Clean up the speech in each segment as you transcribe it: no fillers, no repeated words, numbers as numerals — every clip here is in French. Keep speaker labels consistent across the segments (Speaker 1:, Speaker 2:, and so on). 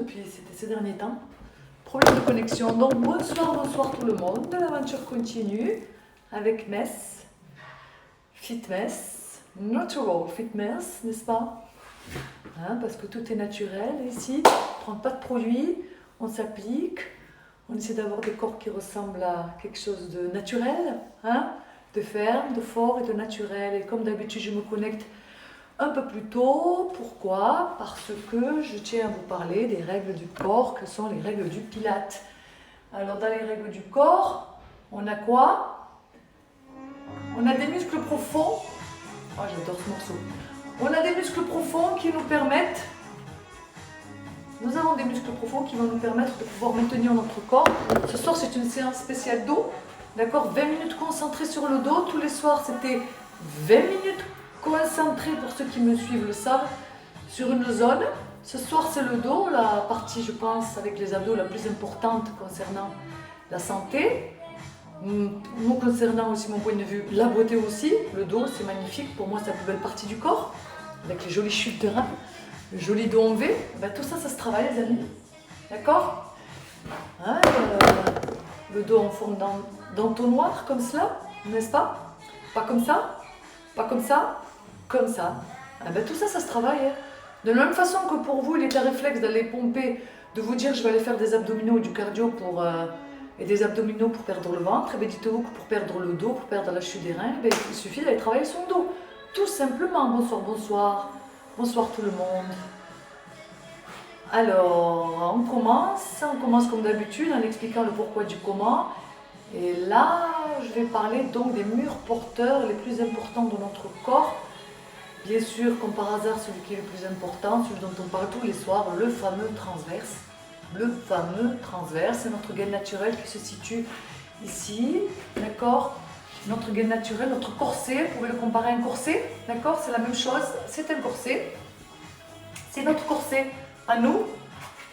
Speaker 1: depuis ces derniers temps. Problème de connexion. Donc bonsoir tout le monde. L'aventure continue avec Mess, Fitmess, Natural Fitmess, n'est-ce pas? Parce que tout est naturel ici. On ne prend pas de produits, on s'applique, on essaie d'avoir des corps qui ressemblent à quelque chose de naturel, de ferme, de fort et de naturel. Et comme d'habitude, je me connecte un peu plus tôt. Pourquoi? Parce que je tiens à vous parler des règles du corps, que sont les règles du Pilate. Alors, dans les règles du corps, on a quoi? On a des muscles profonds. Oh, j'adore ce morceau. On a des muscles profonds qui nous permettent... Nous avons des muscles profonds qui vont nous permettre de pouvoir maintenir notre corps. Ce soir, c'est une séance spéciale dos. D'accord? 20 minutes concentrées sur le dos. Tous les soirs, c'était 20 minutes concentrées, pour ceux qui me suivent le savent, sur une zone. Ce soir, c'est le dos, la partie, je pense, avec les abdos, la plus importante concernant la santé. Nous concernant aussi mon point de vue, la beauté aussi. Le dos, c'est magnifique. Pour moi, c'est la plus belle partie du corps, avec les jolies chutes de reins, le joli dos en V. Tout ça, ça se travaille, les amis. D'accord? Le dos en forme d'entonnoir, comme cela, n'est-ce pas? Pas comme ça, pas comme ça, comme ça. Tout ça, ça se travaille. De la même façon que pour vous, il est un réflexe d'aller pomper, de vous dire je vais aller faire des abdominaux ou du cardio et des abdominaux pour perdre le ventre. Dites-vous que pour perdre le dos, pour perdre la chute des reins, il suffit d'aller travailler son dos. Tout simplement. Bonsoir, bonsoir. Bonsoir tout le monde. Alors, on commence comme d'habitude en expliquant le pourquoi du comment. Et là, je vais parler donc des murs porteurs les plus importants de notre corps. Bien sûr, comme par hasard, celui qui est le plus important, celui dont on parle tous les soirs, le fameux transverse. Le fameux transverse, c'est notre gaine naturelle qui se situe ici, d'accord? Notre gaine naturelle, notre corset, vous pouvez le comparer à un corset, d'accord? C'est la même chose, c'est un corset. C'est notre corset à nous.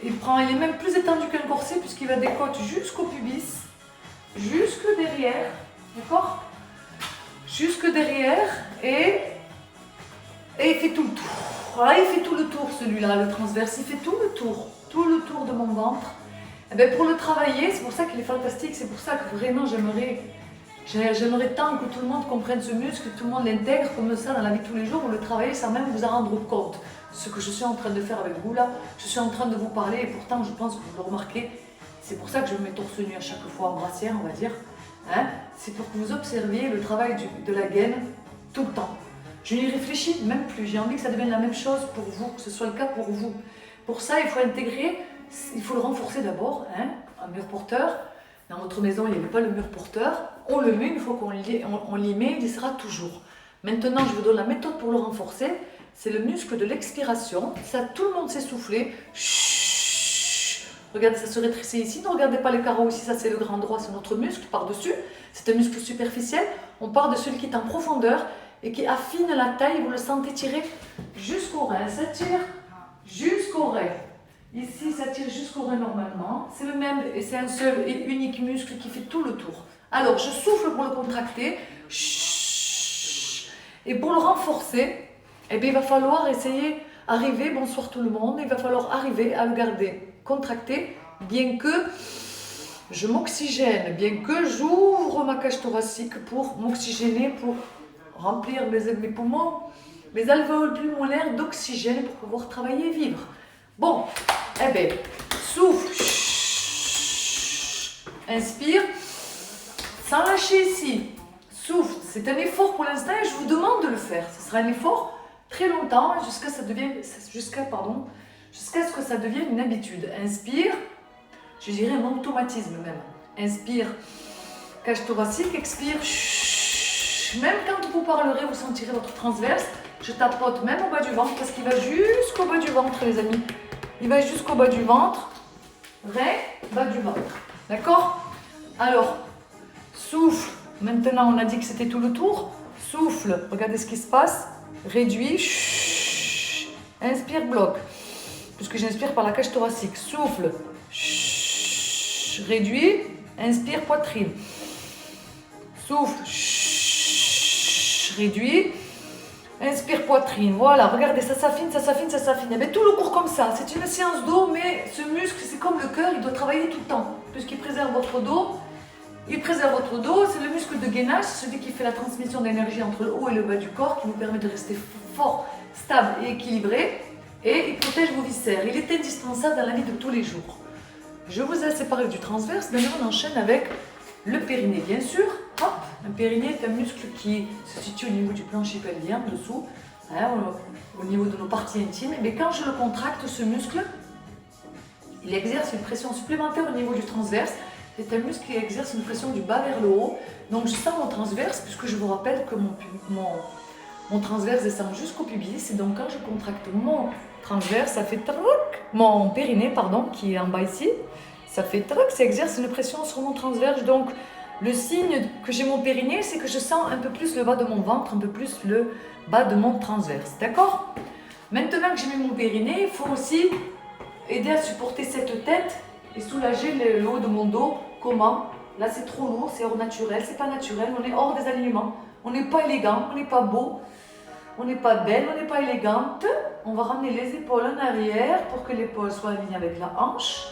Speaker 1: Il est même plus étendu qu'un corset puisqu'il va des côtes jusqu'au pubis, jusque derrière, d'accord? Jusque derrière et il fait tout le tour. Voilà, il fait tout le tour celui-là, le transverse, il fait tout le tour de mon ventre. Pour le travailler, c'est pour ça qu'il est fantastique, c'est pour ça que vraiment j'aimerais tant que tout le monde comprenne ce muscle, que tout le monde l'intègre comme ça dans la vie de tous les jours, vous le travaillez sans même vous en rendre compte. Ce que je suis en train de faire avec vous là, je suis en train de vous parler et pourtant je pense que vous le remarquez. C'est pour ça que je me mets torse nu à chaque fois en brassière, on va dire. C'est pour que vous observiez le travail de la gaine tout le temps. Je n'y réfléchis même plus, j'ai envie que ça devienne la même chose pour vous, que ce soit le cas pour vous. Pour ça, il faut intégrer, il faut le renforcer d'abord, un mur porteur. Dans votre maison, il n'y avait pas le mur porteur. On le met, une fois qu'on l'y met, il y sera toujours. Maintenant, je vous donne la méthode pour le renforcer. C'est le muscle de l'expiration. Ça, tout le monde sait souffler. Chut. Regardez, ça se rétrécit ici. Ne regardez pas les carreaux ici, ça c'est le grand droit, c'est notre muscle par-dessus. C'est un muscle superficiel. On part de celui qui est en profondeur et qui affine la taille. Vous le sentez tirer jusqu'au rein. Ça tire jusqu'au rein. Ici, ça tire jusqu'au rein normalement. C'est le même et c'est un seul et unique muscle qui fait tout le tour. Alors, je souffle pour le contracter. Chut. Et pour le renforcer, il va falloir essayer, bonsoir tout le monde, il va falloir arriver à le garder contracté, bien que je m'oxygène, bien que j'ouvre ma cage thoracique pour m'oxygéner, pour remplir mes poumons, mes alvéoles pulmonaires d'oxygène pour pouvoir travailler et vivre. Bon, souffle, inspire, sans lâcher ici, souffle, c'est un effort pour l'instant et je vous demande de le faire, ce sera un effort très longtemps jusqu'à ce que ça devienne une habitude. Inspire, je dirais un automatisme même. Inspire, cage thoracique, expire, même quand vous parlerez, vous sentirez votre transverse. Je tapote même au bas du ventre parce qu'il va jusqu'au bas du ventre, les amis. Il va jusqu'au bas du ventre, bas du ventre. D'accord? Alors, souffle. Maintenant, on a dit que c'était tout le tour. Souffle, regardez ce qui se passe. Réduit, inspire, bloc, puisque j'inspire par la cage thoracique. Souffle, réduit, inspire, poitrine. Souffle, réduit, inspire, poitrine. Voilà, regardez, ça s'affine, ça s'affine, ça s'affine. Tout le cours comme ça, c'est une séance d'eau, mais ce comme le cœur, il doit travailler tout le temps, puisqu'il préserve votre dos. Il préserve votre dos, c'est le muscle de gainage, celui qui fait la transmission d'énergie entre le haut et le bas du corps, qui vous permet de rester fort, stable et équilibré. Et il protège vos viscères. Il est indispensable dans la vie de tous les jours. Je vous ai séparé du transverse, maintenant on enchaîne avec le périnée, bien sûr. Hop, le périnée est un muscle qui se situe au niveau du plancher pelvien, en dessous, hein, au niveau de nos parties intimes. Mais quand je le contracte, ce muscle, il exerce une pression supplémentaire au niveau du transverse. C'est un muscle qui exerce une pression du bas vers le haut. Donc je sens mon transverse, puisque je vous rappelle que mon transverse descend jusqu'au pubis. Et donc quand je contracte mon transverse, ça fait troc. Mon périnée, pardon, qui est en bas ici, ça fait troc, ça exerce une pression sur mon transverse. Donc le signe que j'ai mon périnée, c'est que je sens un peu plus le bas de mon ventre, un peu plus le bas de mon transverse. D'accord? Maintenant que j'ai mis mon périnée, il faut aussi aider à supporter cette tête et soulager le haut de mon dos. Comment? Là c'est trop lourd, c'est hors naturel, c'est pas naturel, on est hors des alignements, on n'est pas élégant, on n'est pas beau, on n'est pas belle, on n'est pas élégante. On va ramener les épaules en arrière pour que l'épaule soit alignée avec la hanche.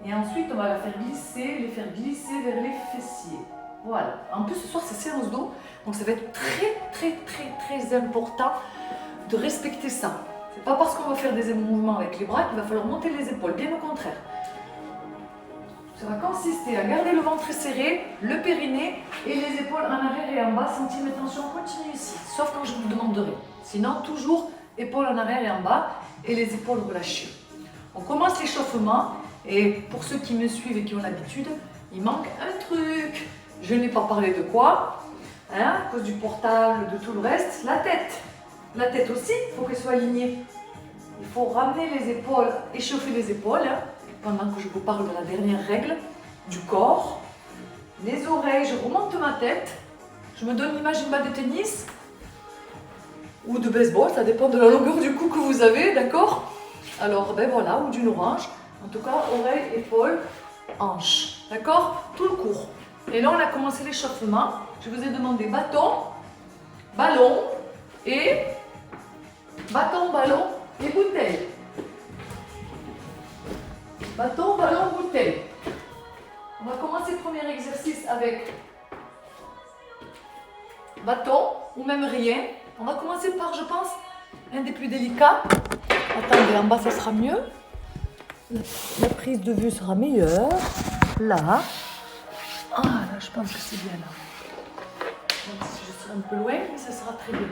Speaker 1: Et ensuite on va la faire glisser, les faire glisser vers les fessiers. Voilà. En plus ce soir c'est séance dos, donc ça va être très important de respecter ça. C'est pas parce qu'on va faire des mouvements avec les bras qu'il va falloir monter les épaules, bien au contraire. Ça va consister à garder le ventre serré, le périnée et les épaules en arrière et en bas. Sentez mes tensions continuent ici, sauf quand je vous demanderai. Sinon, toujours épaules en arrière et en bas et les épaules relâchées. On commence l'échauffement et pour ceux qui me suivent et qui ont l'habitude, il manque un truc. Je n'ai pas parlé de quoi, hein, à cause du portable, de tout le reste. La tête. La tête aussi, il faut qu'elle soit alignée. Il faut ramener les épaules, échauffer les épaules, hein, pendant que je vous parle de la dernière règle du corps. Les oreilles, je remonte ma tête. Je me donne l'image d'une balle de tennis ou de baseball, ça dépend de la longueur du cou que vous avez, d'accord? Alors, ben voilà, ou d'une orange. En tout cas, oreilles, épaules, hanches, d'accord? Tout le cours. Et là, on a commencé l'échauffement. Je vous ai demandé bâton, ballon et bâton, ballon et bouteille. Bâton, ballon, bouteille. On va commencer le premier exercice avec bâton ou même rien. On va commencer par, je pense, un des plus délicats. Attendez, en bas, ça sera mieux. La prise de vue sera meilleure. Là. Ah, là, je pense que c'est bien là. Même si je serai un peu loin, mais ça sera très bien.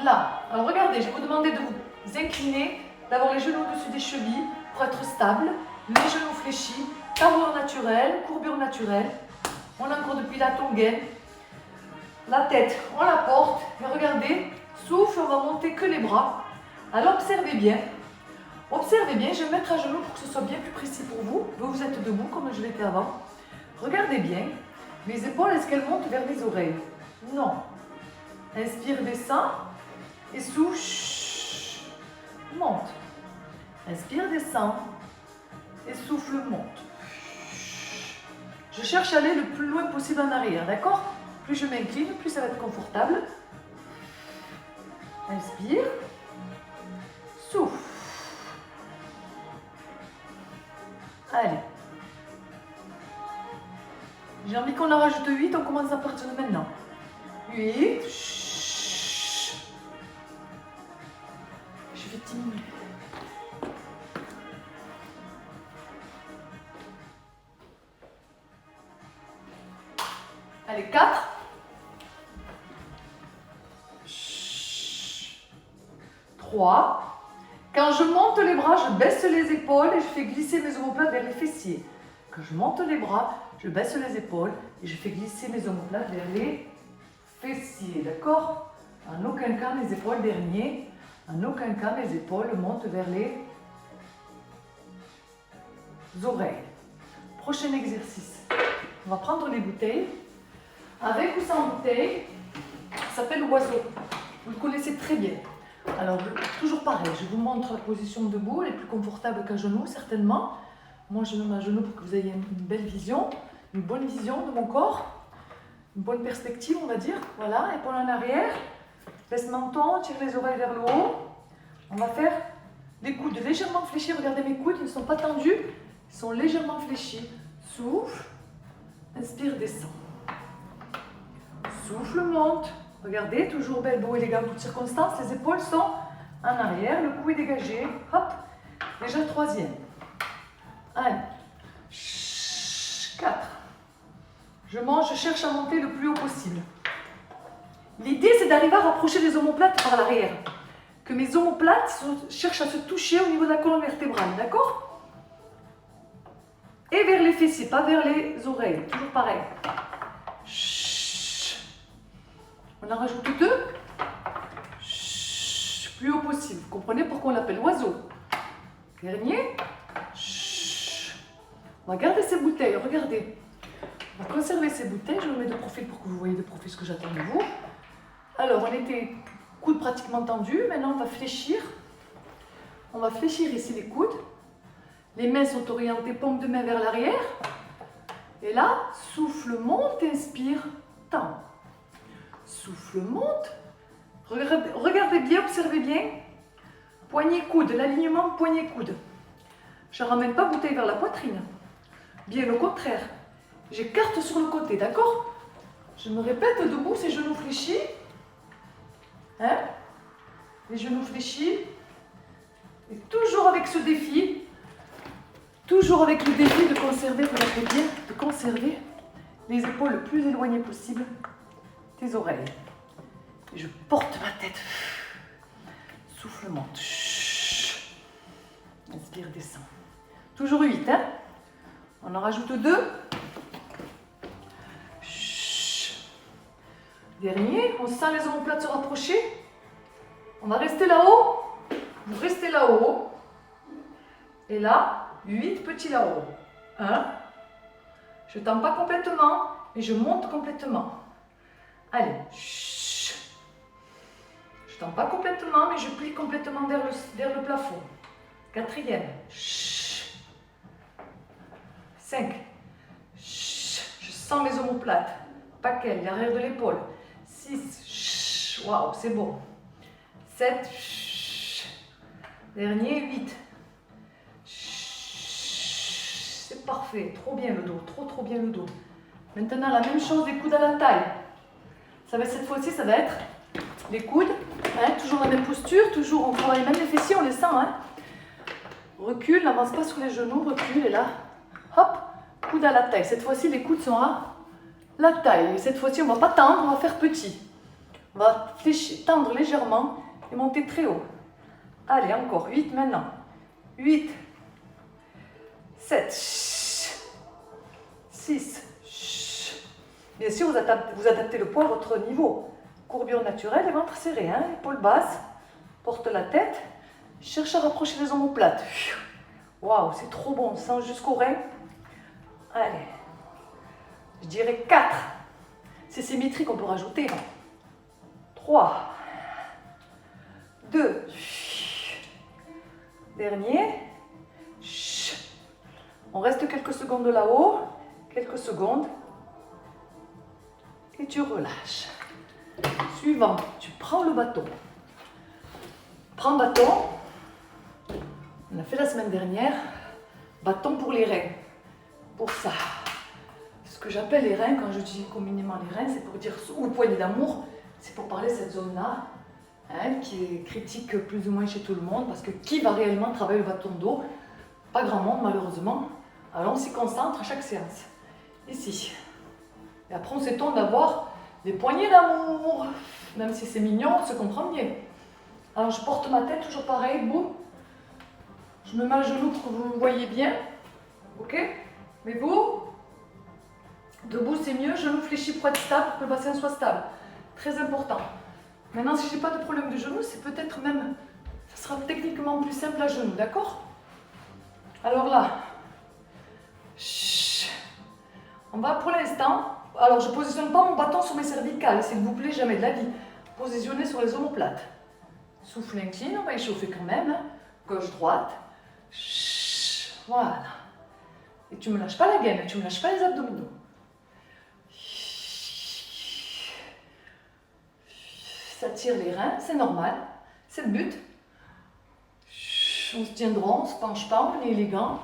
Speaker 1: Là. Alors, regardez, je vais vous demander de vous incliner, d'avoir les genoux au-dessus des chevilles pour être stable. Les genoux fléchis, carrure naturelle, courbure naturelle. On ancre depuis la tongaine. La tête, on la porte. Et regardez, souffle, on va monter que les bras. Alors, observez bien. Observez bien, je vais me mettre à genoux pour que ce soit bien plus précis pour vous. Vous êtes debout comme je l'étais avant. Regardez bien. Mes épaules, est-ce qu'elles montent vers les oreilles? Non. Inspire, descend. Et souffle, monte. Inspire, descend. Et souffle, monte. Je cherche à aller le plus loin possible en arrière, d'accord? Plus je m'incline, plus ça va être confortable. Inspire. Souffle. Allez. J'ai envie qu'on en rajoute 8, on commence à partir de maintenant. 8. Je vais diminuer. Allez, 4. 3. Quand je monte les bras, je baisse les épaules et je fais glisser mes omoplates vers les fessiers. Quand je monte les bras, je baisse les épaules et je fais glisser mes omoplates vers les fessiers. D'accord? En aucun cas mes épaules dernier, en aucun cas mes épaules montent vers les oreilles. Prochain exercice. On va prendre les bouteilles. Avec ou sans bouteille, ça s'appelle l'oiseau. Vous le connaissez très bien. Alors, toujours pareil, je vous montre la position debout, elle est plus confortable qu'à genoux, certainement. Moi, je me mets à genoux pour que vous ayez une belle vision, une bonne vision de mon corps, une bonne perspective, on va dire. Voilà, épaule en arrière, baisse menton, tire les oreilles vers le haut. On va faire Les coudes légèrement fléchis, regardez mes coudes, ils ne sont pas tendus, ils sont légèrement fléchis. Souffle, inspire, descend. Souffle, monte. Regardez, toujours belle, beau, élégant, toutes circonstances. Les épaules sont en arrière, le cou est dégagé. Hop, déjà troisième. 1, 4. Je monte, je cherche à monter le plus haut possible. L'idée, c'est d'arriver à rapprocher les omoplates par l'arrière. Que mes omoplates cherchent à se toucher au niveau de la colonne vertébrale, d'accord? Et vers les fessiers, pas vers les oreilles. Toujours pareil. On en rajoute 2. Plus haut possible. Vous comprenez pourquoi on l'appelle l'oiseau? Dernier. On va garder ces bouteilles, regardez. On va conserver ces bouteilles. Je vous mets de profil pour que vous voyez de profil ce que j'attends de vous. Alors, on était coudes pratiquement tendus. Maintenant, on va fléchir. On va fléchir ici les coudes. Les mains sont orientées, paume de main vers l'arrière. Et là, souffle, monte, inspire, tend. Souffle, monte. Regardez bien, observez bien. Poignet, coude, l'alignement poignet, coude. Je ne ramène pas bouteille vers la poitrine. Bien au contraire. J'écarte sur le côté, d'accord? Je me répète, debout, ces genoux fléchis. Hein? Les genoux fléchis. Et toujours avec ce défi, toujours avec le défi de conserver, regardez bien, de conserver les épaules le plus éloignées possible des oreilles. Et je porte ma tête. Souffle, monte. Inspire, descend. Toujours 8, hein? On en rajoute 2. Dernier, on sent les omoplates se rapprocher. On va rester là-haut. Vous restez là-haut. Et là, 8 petits là-haut. 1. Je ne tends pas complètement, mais je monte complètement. Allez. Je ne tends pas complètement, mais je plie complètement vers le plafond. 4e. 5. Je sens mes omoplates. Paquet, l'arrière de l'épaule. 6. Waouh, c'est beau. 7. Dernier, 8. C'est parfait. Trop bien le dos. Trop bien le dos. Maintenant, la même chose, les coudes à la taille. Cette fois-ci, ça va être les coudes. Hein, toujours la même posture. Toujours, on travaille même les fessiers, on les sent. Hein. Recule, n'avance pas sur les genoux. Recule, et là, hop, coude à la taille. Cette fois-ci, les coudes sont à la taille. Et cette fois-ci, on ne va pas tendre, on va faire petit. On va tendre légèrement et monter très haut. Allez, encore 8 maintenant. 8, 7, 6. Bien sûr, vous adaptez le poids à votre niveau. Courbure naturelle et ventre serré. Hein? Épaule basse, porte la tête. Cherche à rapprocher les omoplates. Waouh, c'est trop bon. Sens jusqu'au rein. Allez. Je dirais 4. C'est symétrique, on peut rajouter. 3. 2. Dernier. On reste quelques secondes là-haut. Quelques secondes. Et tu relâches. Suivant, tu prends le bâton. Prends bâton. On a fait la semaine dernière. Bâton pour les reins. Pour ça. Ce que j'appelle les reins, quand je dis communément les reins, c'est pour dire, ou poignée d'amour, c'est pour parler de cette zone-là, hein, qui est critique plus ou moins chez tout le monde, parce que qui va réellement travailler le bâton dos? Pas grand monde, malheureusement. Alors on s'y concentre à chaque séance. Ici. Et après, on s'étonne d'avoir des poignées d'amour. Même si c'est mignon, on se comprend bien. Alors, je porte ma tête, toujours pareil, boum. Je me mets à genoux pour que vous me voyez bien. Ok? Mais vous, debout, c'est mieux. Genoux fléchis pour être stable, pour que le bassin soit stable. Très important. Maintenant, si je n'ai pas de problème de genoux, c'est peut-être même, ça sera techniquement plus simple à genoux, d'accord? Alors là, on va pour l'instant. Alors, je ne positionne pas mon bâton sur mes cervicales, s'il vous plaît, jamais de la vie. Positionnez sur les omoplates. Souffle, incline, on va échauffer quand même. Gauche-droite. Voilà. Et tu ne me lâches pas la gaine, tu ne me lâches pas les abdominaux. Ça tire les reins, c'est normal. C'est le but. On se tient droit, on ne se penche pas, on est élégant.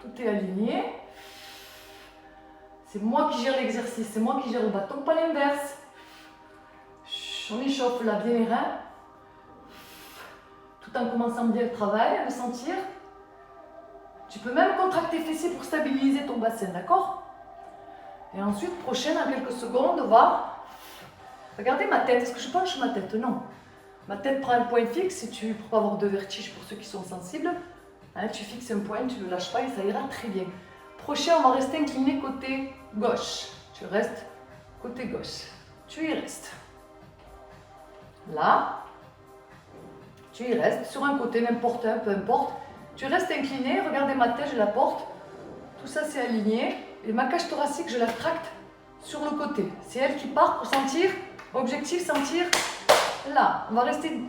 Speaker 1: Tout est aligné. C'est moi qui gère l'exercice, c'est moi qui gère le bâton, pas l'inverse. On échauffe là bien les reins. Tout en commençant bien le travail, à le sentir. Tu peux même contracter tes fessiers pour stabiliser ton bassin, d'accord? Et ensuite, prochaine, en quelques secondes, va... Regardez ma tête, est-ce que je penche ma tête? Non. Ma tête prend un point fixe, pour pas avoir de vertige pour ceux qui sont sensibles. Hein, tu fixes un point, tu ne le lâches pas et ça ira très bien. Prochain, on va rester incliné côté gauche. Tu restes côté gauche. Tu y restes. Là, tu y restes sur un côté, n'importe un, peu importe. Tu restes incliné, regardez ma tête, je la porte. Tout ça, c'est aligné. Et ma cage thoracique, je la tracte sur le côté. C'est elle qui part pour sentir. Objectif, sentir là. On va rester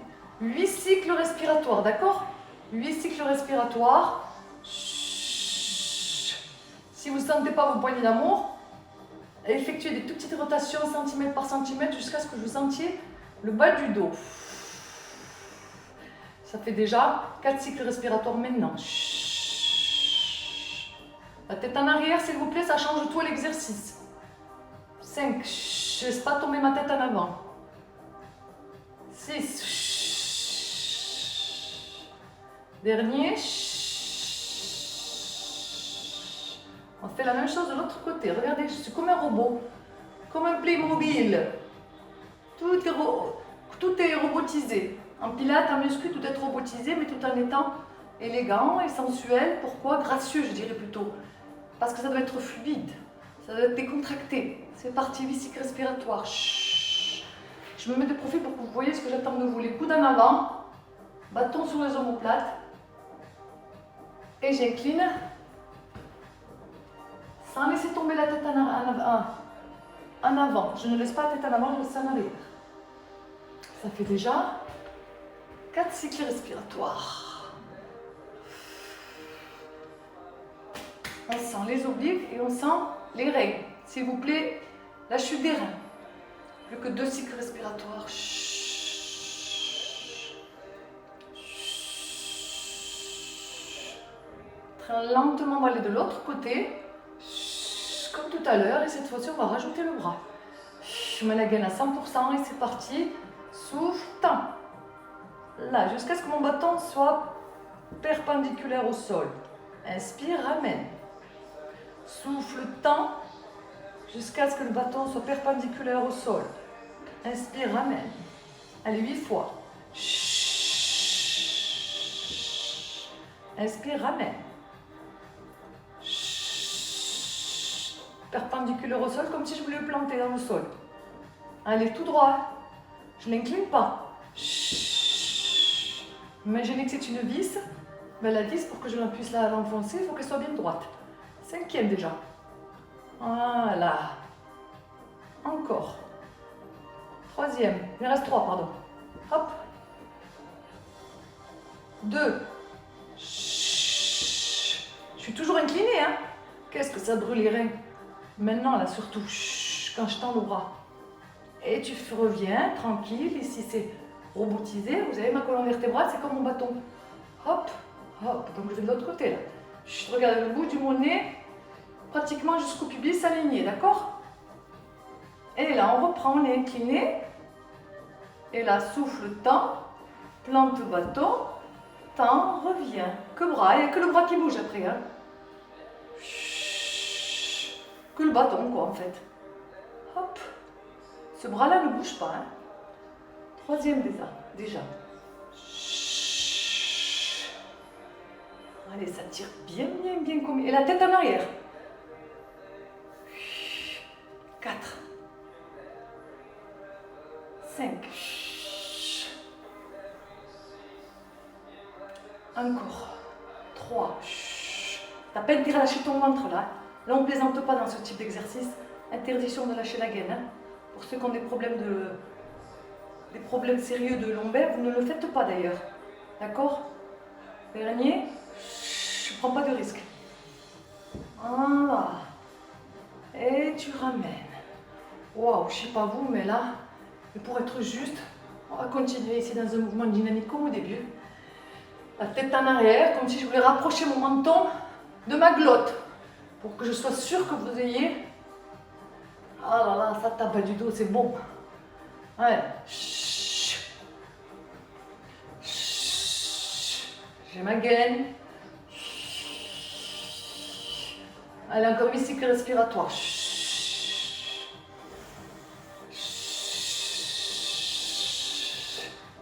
Speaker 1: 8 cycles respiratoires, d'accord? 8 cycles respiratoires. Si vous ne sentez pas vos poignées d'amour, effectuez des toutes petites rotations centimètre par centimètre jusqu'à ce que vous sentiez le bas du dos. Ça fait déjà 4 cycles respiratoires maintenant. La tête en arrière, s'il vous plaît, ça change tout l'exercice. 5. Je ne laisse pas tomber ma tête en avant. 6. Dernier. On fait la même chose de l'autre côté. Regardez, je suis comme un robot. Comme un Playmobil. Tout est robotisé. En pilates, en muscu, tout est robotisé, mais tout en étant élégant et sensuel. Pourquoi? Gracieux, je dirais plutôt. Parce que ça doit être fluide. Ça doit être décontracté. C'est parti, 8 cycles respiratoires. Je me mets de profil pour que vous voyez ce que j'attends de vous. Les coudes en avant. Bâton sur les omoplates. Et j'incline. Sans laisser tomber la tête en avant. Je ne laisse pas la tête en avant, je laisse en arrière. Ça fait déjà 4 cycles respiratoires. On sent les obliques et on sent les reins. S'il vous plaît, la chute des reins. Plus que 2 cycles respiratoires. Très lentement, on va aller de l'autre côté. Comme tout à l'heure. Et cette fois-ci, on va rajouter le bras. Je mets la gaine à 100% et c'est parti. Souffle, tends. Là, jusqu'à ce que mon bâton soit perpendiculaire au sol. Inspire, ramène. Souffle, tends. Jusqu'à ce que le bâton soit perpendiculaire au sol. Inspire, ramène. Allez, 8 fois. Inspire, ramène. Perpendiculaire au sol, comme si je voulais le planter dans le sol. Allez, tout droit. Je ne l'incline pas. Imaginez que c'est une vis. Ben, la vis, pour que je puisse l'enfoncer, il faut qu'elle soit bien droite. 5e déjà. Voilà. Encore. 3e. Il me reste 3, pardon. Hop. 2. Je suis toujours inclinée, hein. Qu'est-ce que ça brûle les reins. Maintenant, là, surtout, quand je tends le bras. Et tu reviens, tranquille. Ici, c'est robotisé. Vous avez ma colonne vertébrale, c'est comme mon bâton. Hop, hop. Donc, je vais de l'autre côté, là. Je regarde le bout du mon nez, pratiquement jusqu'au pubis aligné, d'accord? Et là, on reprend, on est incliné. Et là, souffle, tend. Plante le bâton. Tend, revient. Que bras, il n'y a que le bras qui bouge après, hein. Que le bâton, quoi, en fait. Hop. Ce bras-là ne bouge pas, hein. 3e déjà. Allez, ça tire bien, bien, bien comme... Et la tête en arrière. 4. 5. Encore. 3. T'as pas intérêt à lâcher ton ventre, là. Là, on ne plaisante pas dans ce type d'exercice. Interdiction de lâcher la gaine, hein. Pour ceux qui ont des problèmes sérieux de lombaire, vous ne le faites pas d'ailleurs. D'accord? Dernier, je ne prends pas de risque. Voilà. Et tu ramènes. Waouh, je ne sais pas vous, mais là, pour être juste, on va continuer ici dans un mouvement dynamique comme au début. La tête en arrière, comme si je voulais rapprocher mon menton de ma glotte. Pour que je sois sûre que vous ayez... Ah là là, ça tape pas du dos, c'est bon. Allez. J'ai ma gaine. Allez, encore 8 cycles respiratoires.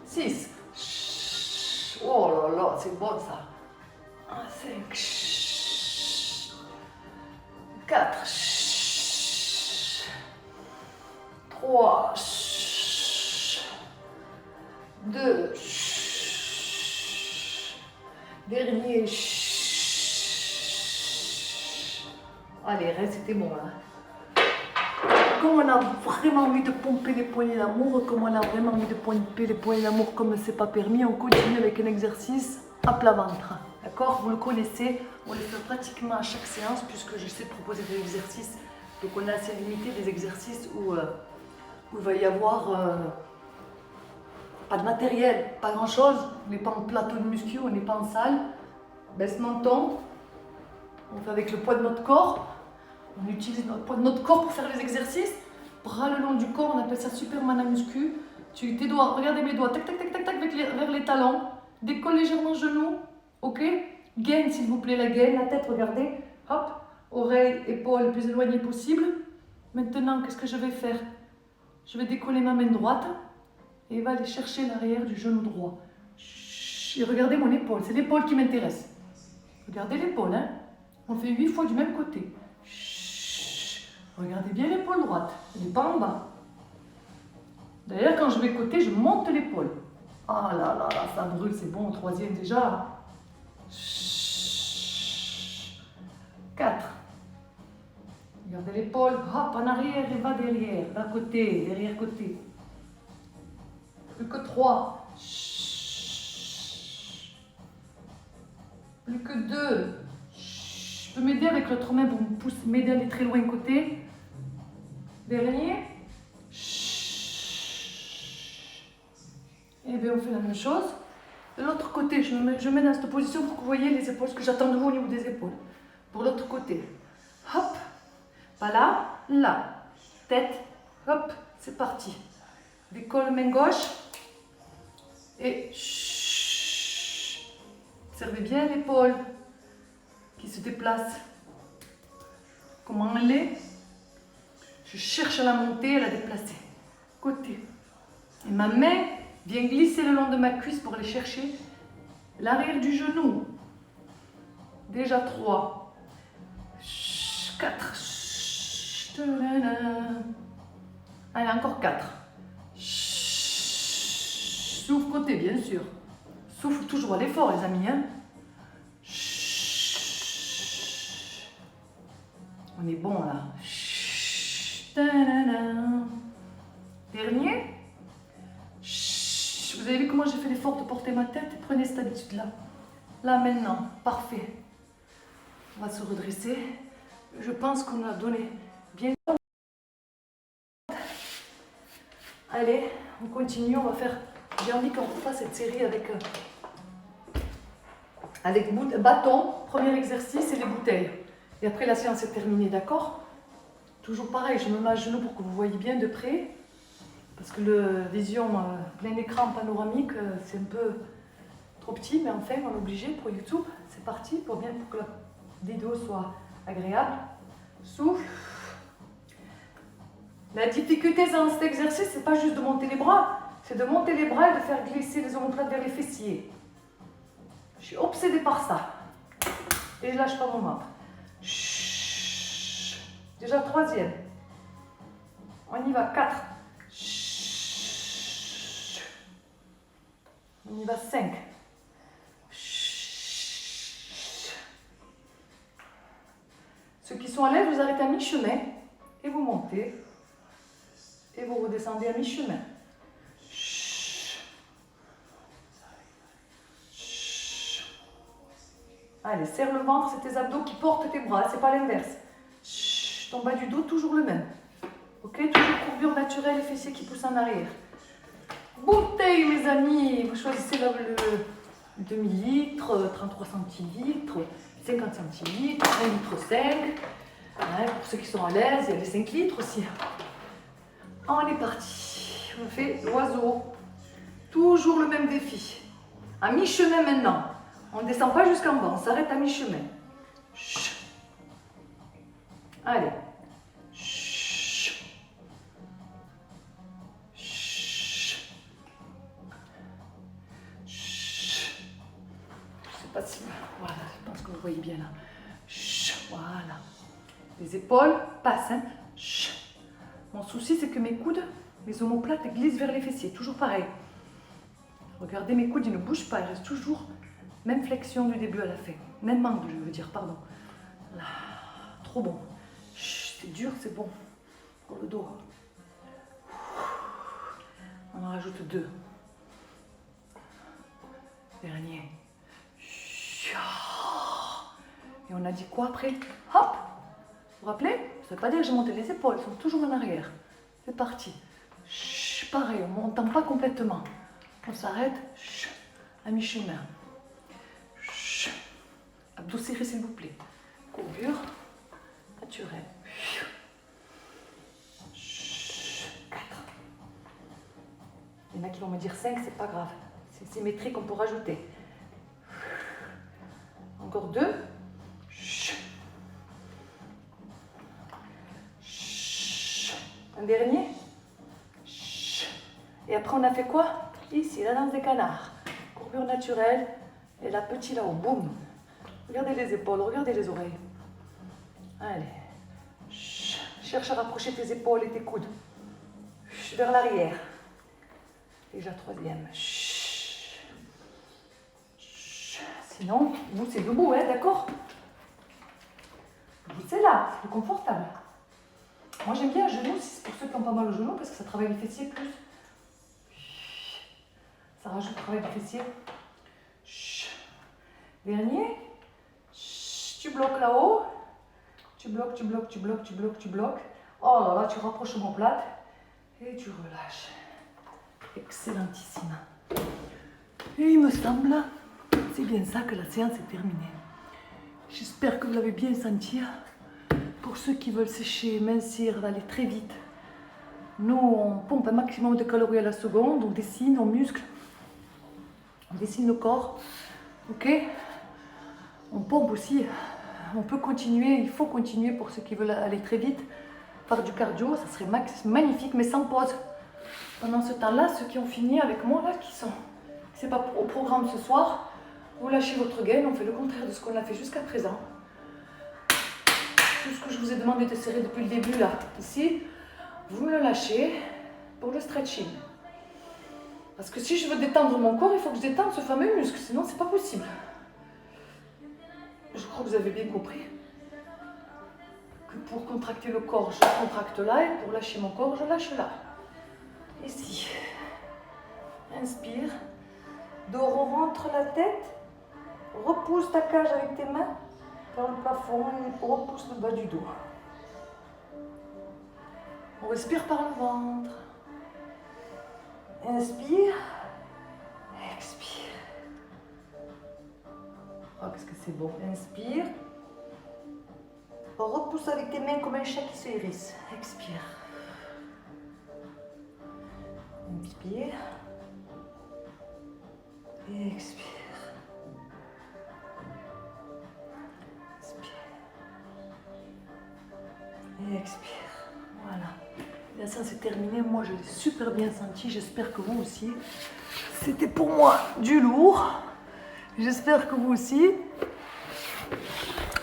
Speaker 1: 6. Oh là là, c'est bon ça. 5. 4. 3. 2. Dernier. Allez, reste, c'était bon là. Comme on a vraiment envie de pomper les poignées d'amour, comme on a vraiment envie de pomper les poignées d'amour comme c'est pas permis, on continue avec un exercice à plat ventre. D'accord? Vous le connaissez, on le fait pratiquement à chaque séance puisque j'essaie de proposer des exercices. Donc on a assez limité des exercices où il va y avoir pas de matériel, pas grand chose. On n'est pas en plateau de muscu, on n'est pas en salle. Baisse menton, on fait avec le poids de notre corps. On utilise le poids de notre corps pour faire les exercices. Bras le long du corps, on appelle ça Superman à muscu. Tes doigts, regardez mes doigts, tac tac tac tac tac vers les talons. Décolle légèrement le genou, ok? Gaine s'il vous plaît, la gaine, la tête, regardez. Hop, oreille, épaule le plus éloigné possible. Maintenant, qu'est-ce que je vais faire? Je vais décoller ma main droite et va aller chercher l'arrière du genou droit. Et regardez mon épaule, c'est l'épaule qui m'intéresse. Regardez l'épaule, hein? On fait 8 fois du même côté. Regardez bien l'épaule droite, elle n'est pas en bas. D'ailleurs, quand je vais côté, je monte l'épaule. Ah là là là, ça brûle, c'est bon, au troisième déjà. 4. Regardez l'épaule, hop, en arrière et va derrière, d'un côté, derrière côté. Plus que 3. Plus que 2. Je peux m'aider avec l'autre main pour m'aider à aller très loin côté. Dernier. Et bien on fait la même chose. De l'autre côté, je me mets dans cette position pour que vous voyez les épaules, ce que j'attends de vous au niveau des épaules. Pour l'autre côté. Hop. Pas là, là. Tête. Hop. C'est parti. Décolle main gauche. Et observez bien l'épaule qui se déplace. Comment elle est? Je cherche à la monter, à la déplacer. Côté. Et ma main vient glisser le long de ma cuisse pour aller chercher l'arrière du genou. Déjà 3. 4. Allez, encore 4. Souffle côté, bien sûr. Souffle toujours à l'effort, les amis. Hein? On est bon là. Dernier. Vous avez vu comment j'ai fait l'effort de porter ma tête? Prenez cette habitude-là. Là maintenant, parfait. On va se redresser. Je pense qu'on a donné bien. Allez, on continue. On va faire. J'ai envie qu'on fasse cette série avec bâton, premier exercice et les bouteilles. Et après la séance est terminée, d'accord? Toujours pareil, je me mets à genoux pour que vous voyez bien de près. Parce que le vision plein écran panoramique, c'est un peu trop petit, mais enfin, on est obligé pour YouTube. C'est parti pour que la vidéo soit agréable. Souffle. La difficulté dans cet exercice, c'est pas juste de monter les bras, c'est de monter les bras et de faire glisser les omoplates vers les fessiers. Je suis obsédée par ça. Et je lâche pas mon ventre. Déjà troisième. On y va, 4. On y va, 5. Ceux qui sont à l'aise, vous arrêtez à mi-chemin et vous montez. Et vous redescendez à mi-chemin. Allez, serre le ventre, c'est tes abdos qui portent tes bras, c'est pas l'inverse. Ton bas du dos, toujours le même. Ok, toujours courbure naturelle, les fessiers qui poussent en arrière. Bouteille, mes amis, vous choisissez demi-litre, 33 centilitres, 50 centilitres, 1 litre 5. Ouais, pour ceux qui sont à l'aise, il y a les 5 litres aussi. On est parti. On fait l'oiseau. Toujours le même défi. À mi-chemin maintenant. On ne descend pas jusqu'en bas, on s'arrête à mi-chemin. Allez. Voilà, je pense que vous voyez bien là. Voilà. Les épaules passent. Hein. Mon souci, c'est que mes coudes, mes omoplates glissent vers les fessiers. Toujours pareil. Regardez, mes coudes, ils ne bougent pas. Ils restent toujours même flexion du début à la fin. Même angle, je veux dire, pardon. Là. Trop bon. C'est dur, c'est bon. Pour le dos. On en rajoute 2. Dernier. Et on a dit quoi après? Hop! Vous vous rappelez? Ça ne veut pas dire que j'ai monté les épaules, elles sont toujours en arrière. C'est parti. Pareil, on ne m'entend pas complètement. On s'arrête à mi-chemin. Abdos serrés, s'il vous plaît. Courbure naturelle. 4. Il y en a qui vont me dire 5, c'est pas grave. C'est symétrique, on peut rajouter. Encore 2. Un dernier. Et après, on a fait quoi? Ici, la danse des canards. Courbure naturelle. Et la petite là-haut. Boum. Regardez les épaules, regardez les oreilles. Allez. Cherche à rapprocher tes épaules et tes coudes. Vers l'arrière. Déjà 3e. Sinon, vous, c'est debout, hein, d'accord? Vous, c'est là, c'est plus confortable. Moi, j'aime bien à genoux, c'est pour ceux qui ont pas mal au genou, parce que ça travaille les fessiers plus. Ça rajoute le travail des fessiers. Dernier. Tu bloques là-haut. Tu bloques, tu bloques, tu bloques, tu bloques, tu bloques. Oh là là, tu rapproches mon plate. Et tu relâches. Excellentissime. Et il me semble, c'est bien ça que la séance est terminée. J'espère que vous l'avez bien senti. Pour ceux qui veulent sécher, mincir, aller très vite, nous, on pompe un maximum de calories à la seconde, on dessine nos muscles, on dessine le corps, ok? On pompe aussi, on peut continuer, il faut continuer pour ceux qui veulent aller très vite, faire du cardio, ça serait magnifique, mais sans pause. Pendant ce temps-là, ceux qui ont fini avec moi, là, c'est pas au programme ce soir, vous lâchez votre gain, on fait le contraire de ce qu'on a fait jusqu'à présent. Tout ce que je vous ai demandé de serrer depuis le début, là, ici, vous me le lâchez pour le stretching. Parce que si je veux détendre mon corps, il faut que je détende ce fameux muscle, sinon c'est pas possible. Je crois que vous avez bien compris que pour contracter le corps, je contracte là, et pour lâcher mon corps, je lâche là. Ici. Inspire. Dos, rentre la tête. Repousse ta cage avec tes mains vers le plafond et repousse le bas du dos. On respire par le ventre. Inspire. Expire. Oh, qu'est-ce que c'est beau. Inspire. Repousse avec tes mains comme un chat qui se hérisse. Expire. Inspire. Et expire. Inspire. Et expire. Voilà. Bien, ça c'est terminé. Moi je l'ai super bien senti. J'espère que vous aussi. C'était pour moi du lourd. J'espère que vous aussi.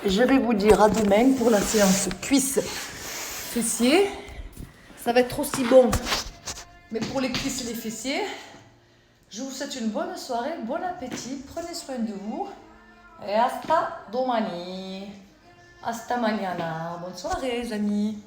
Speaker 1: Je vais vous dire à demain pour la séance cuisses fessiers. Ça va être aussi bon. Mais pour les cuisses et les fessiers, je vous souhaite une bonne soirée, bon appétit, prenez soin de vous. Et hasta domani. Hasta mañana. Bonne soirée, les amis.